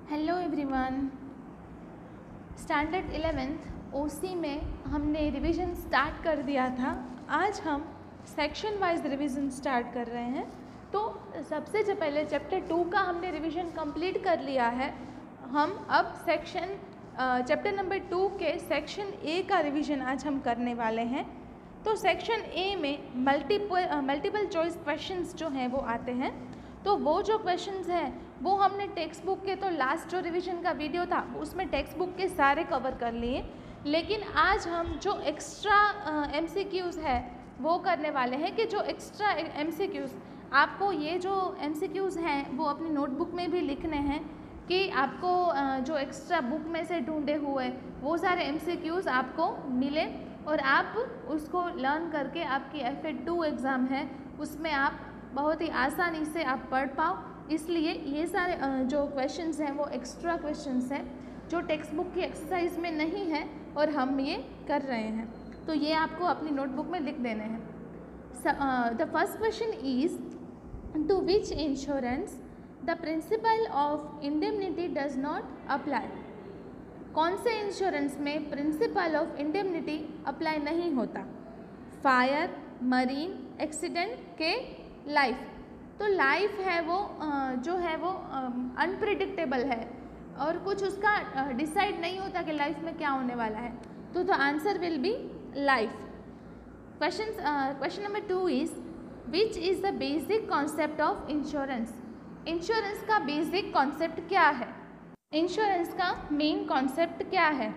Hello everyone. Standard 11th ओसी में हमने revision start कर दिया था। आज हम सेक्शन वाइज रिवीजन स्टार्ट कर रहे हैं। तो सबसे जो पहले चैप्टर 2 का हमने रिवीजन कंप्लीट कर लिया है। हम अब चैप्टर नंबर 2 के सेक्शन ए का रिवीजन आज हम करने वाले हैं। तो सेक्शन ए में मल्टीपल चॉइस क्वेश्चंस जो हैं वो आते हैं। तो वो जो क्वेश्चंस हैं वो हमने टेक्स्ट बुक के, तो लास्ट जो रिवीजन का वीडियो था उसमें टेक्स्ट बुक के सारे कवर कर लिए, लेकिन आज हम जो एक्स्ट्रा MCQs है वो करने वाले हैं। कि जो एक्स्ट्रा MCQs आपको, ये जो MCQs हैं वो अपनी नोटबुक में भी लिखने हैं कि आपको जो एक्स्ट्रा बुक में से ढूंढे हुए वो सारे MCQs आपको मिले और आप उसको लर्न करके आपकी FA2 एग्ज़ाम है उसमें आप बहुत ही आसानी से आप पढ़ पाओ। इसलिए ये सारे जो क्वेश्चंस हैं वो एक्स्ट्रा क्वेश्चंस हैं जो टेक्स्ट बुक की एक्सरसाइज में नहीं है और हम ये कर रहे हैं। तो ये आपको अपनी नोटबुक में लिख देने हैं। The first question is, to which insurance the principle of indemnity does not apply. कौन से इंश्योरेंस में प्रिंसिपल ऑफ इंडेमनिटी अप्लाई नहीं होता? फायर, मरीन, एक्सीडेंट के लाइफ। तो लाइफ है वो जो है वो अनप्रिडिक्टेबल है और कुछ उसका डिसाइड नहीं होता कि लाइफ में क्या होने वाला है। तो the answer will be life. Question number 2 is, which is the basic concept of insurance. Insurance का बेसिक कॉन्सेप्ट क्या है? इंश्योरेंस का मेन कॉन्सेप्ट क्या है?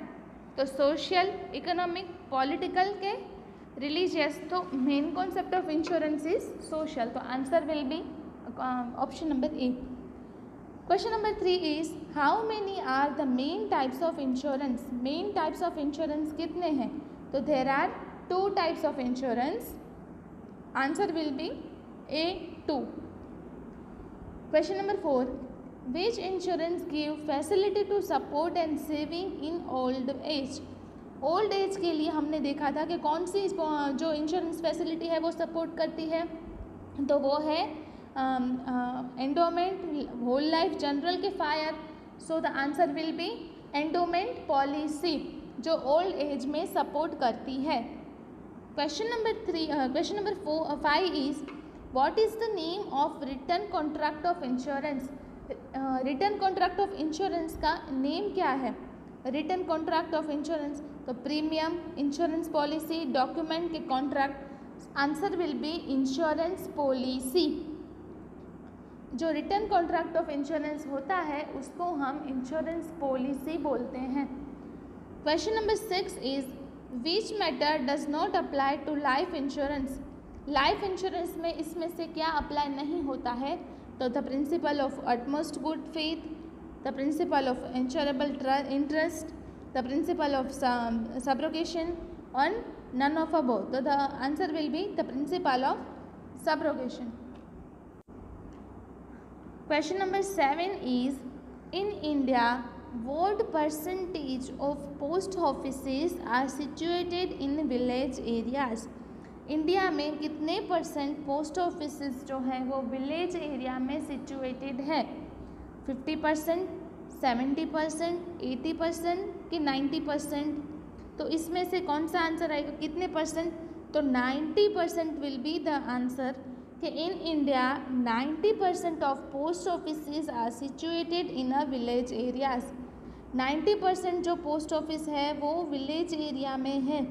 तो सोशल, इकोनॉमिक, पॉलिटिकल के रिलीजियस। तो main concept of insurance is social. तो answer will be option number A. Question number 3 is, how many are the main types of insurance. Main types of insurance कितने हैं? तो there are 2 types of insurance. Answer will be A2। Question number 4, which insurance give facility to support and saving in old age. Old age के लिए हमने देखा था कि कौन सी जो इंश्योरेंस फैसिलिटी है वो सपोर्ट करती है, तो वो है एंडोमेंट, होल लाइफ, जनरल के fire. So the answer will B endowment policy जो ओल्ड एज में सपोर्ट करती है। Question number 5 is, what is the name of return contract of insurance. Return contract of insurance का name क्या है? Return contract of insurance, तो premium, insurance policy, document के contract. Answer will B insurance policy. जो return contract of insurance होता है उसको हम इंश्योरेंस पॉलिसी बोलते हैं। Question number 6 is, which matter does not apply to life insurance. Life insurance में इसमें से क्या अप्लाई नहीं होता है? तो the principle of utmost good faith, the principle of insurable interest, the principle of subrogation, and none of above. So the answer will be the principle of subrogation. Question number 7 is, in India what percentage of post offices are situated in village areas। India में कितने % post offices जो हैं वो village area में situated है? 50%, 70%, 80% कि 90%? तो इसमें से कौन सा आंसर आएगा? कितने %? तो 90% विल बी द आंसर। कि in India 90% of post offices are situated in a village areas. 90% जो पोस्ट ऑफिस है वो विलेज एरिया में है।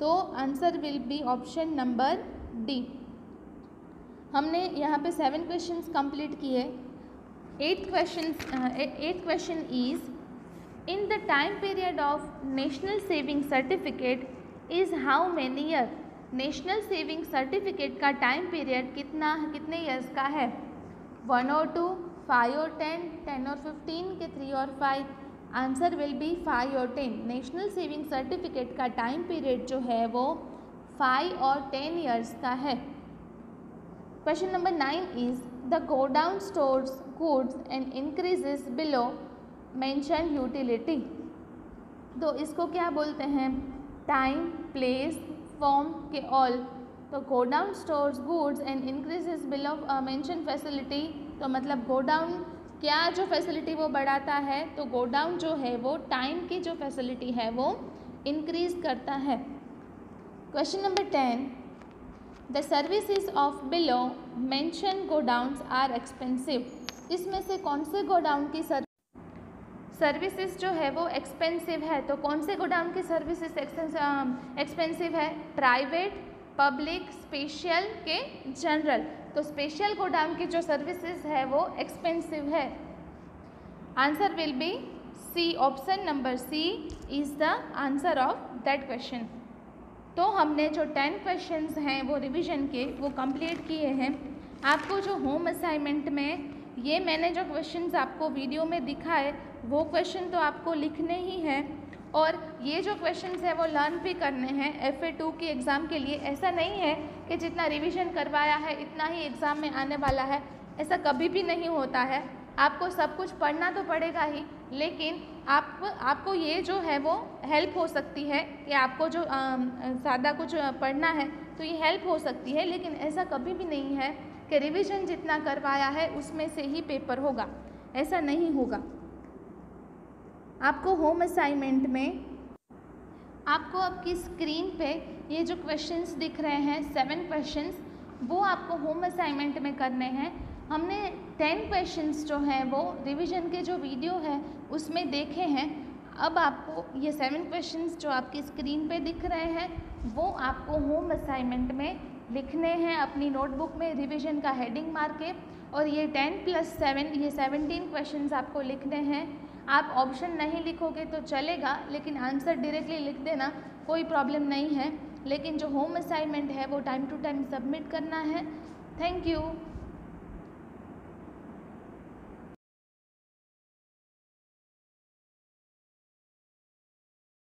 तो answer will be option number D. हमने यहाँ पे 7 क्वेश्चंस कंप्लीट किए। 8th question is, in the time period of national saving certificate is how many year। National saving certificate का टाइम पीरियड कितने ईयर्स का है? 1 और 2, 5 और 10, 10 और 15 के 3 और 5? आंसर विल बी 5 और 10। नेशनल सेविंग सर्टिफिकेट का टाइम पीरियड जो है वो 5 और 10 ईयर्स का है। Question number 9 is, the godown stores goods and increases below mention utility. तो इसको क्या बोलते हैं? टाइम, प्लेस, फॉर्म के ऑल। तो godown stores goods and increases below mention facility, तो मतलब गोडाउन क्या जो फैसिलिटी वो बढ़ाता है, तो गो डाउन जो है वो टाइम की जो फैसिलिटी है वो इंक्रीज करता है। Question number 10, the services of below mention godowns are expensive. इसमें से कौन से गो डाउन की सर्विसेज जो है वो एक्सपेंसिव है, तो कौन से गोडाउन की सर्विसेज एक्सपेंसिव है? प्राइवेट, पब्लिक, स्पेशल के जनरल। तो स्पेशल गोडाउन की जो सर्विसेज है वो एक्सपेंसिव है। Answer will be C, option number C is the answer of that question. तो हमने जो 10 क्वेश्चंस हैं वो रिवीजन के वो कंप्लीट किए हैं। आपको जो होम असाइनमेंट में ये मैंने जो क्वेश्चंस आपको वीडियो में दिखाए वो क्वेश्चन तो आपको लिखने ही हैं, और ये जो क्वेश्चंस है वो लर्न भी करने हैं FA2 की एग्ज़ाम के लिए। ऐसा नहीं है कि जितना रिवीजन करवाया है इतना ही एग्ज़ाम में आने वाला है, ऐसा कभी भी नहीं होता है। आपको सब कुछ पढ़ना तो पड़ेगा ही, लेकिन आपको ये जो है वो हेल्प हो सकती है कि आपको जो सादा कुछ पढ़ना है तो ये हेल्प हो सकती है, लेकिन ऐसा कभी भी नहीं है कि रिवीजन जितना करवाया है उसमें से ही पेपर होगा, ऐसा नहीं होगा। आपको होम असाइनमेंट में आपको आपकी स्क्रीन पे ये जो क्वेश्चंस दिख रहे हैं 7 क्वेश्चंस, वो आपको होम असाइनमेंट में करने हैं। हमने 10 क्वेश्चंस जो हैं वो रिवीजन के जो वीडियो है उसमें देखे हैं। अब आपको ये 7 क्वेश्चंस जो आपकी स्क्रीन पे दिख रहे हैं वो आपको होम असाइनमेंट में लिखने हैं अपनी नोटबुक में रिवीजन का हेडिंग मार के, और ये 10 + 7 ये 17 क्वेश्चंस आपको लिखने हैं। आप ऑप्शन नहीं लिखोगे तो चलेगा, लेकिन आंसर डायरेक्टली लिख देना, कोई प्रॉब्लम नहीं है। लेकिन जो होम असाइनमेंट है वो टाइम टू टाइम सबमिट करना है। Thank you.